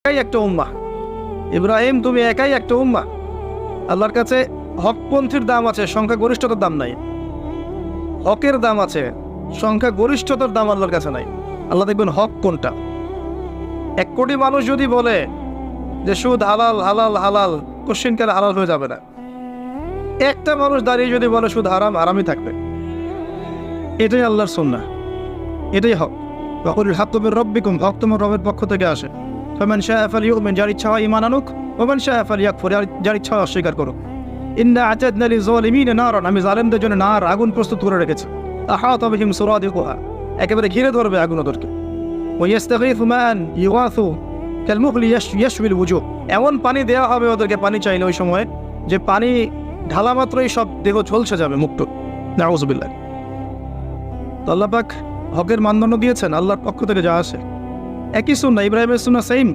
একাই একটা উম্মাহ, ইব্রাহিম তুমি একাই একটা উম্মাহ। আল্লাহর কাছে হকপন্থীর দাম আছে, সংখ্যাগরিষ্ঠতার দাম নাই। হকের দাম আছে, সংখ্যাগরিষ্ঠতার দাম আল্লাহর কাছে নাই। আল্লাহ দেখবেন হক কোনটা। 1 কোটি মানুষ যদি বলে যে সুদ হালাল হালাল হালাল, কোশ্চিনকালে হালাল হয়ে যাবে না। একটা মানুষ দাঁড়িয়ে যদি বলে সুদ হারাম, হারামই থাকবে। এটাই আল্লাহর সুন্নাহ, এটাই হক। ওয়াকুলুল হাক্কু মির রাব্বিকুম, হক তোমার রবের পক্ষ থেকে আসে। ফামান শাআ ফালইউমিন, যার ইচ্ছা হয় ঈমান আনুক, ওয়া মান শাআ ফালইয়াকফুর, যার ইচ্ছা হয় অস্বীকার করুক। ইন্না আ'তাদনা লিয-যালিমিনা নারান, আমি জালেমদের জন্য নার, আগুন প্রস্তুত করে রেখেছি। আহাতা বিহিম সুরাদিকুহা, একেবারে ঘিরে ধরবে আগুন ওদেরকে। ওয়া ইস্তাগীথু মান ইউগাথু কালমুহলি ইয়াশউিল ওয়ুজুহ, এমন পানি দেওয়া হবে ওদেরকে, পানি চাইলে ওই সময় যে পানি ঢালা মাত্রই সব দেহ ঝলসে যাবে, মুক্ত। নাউযুবিল্লাহ। তো আল্লাহ পাক হকের মানদণ্ড দিয়েছেন, আল্লাহর পক্ষ থেকে যা আসে একই সুন্নাহ, ইব্রাহিমের সুন্নাহ সেম।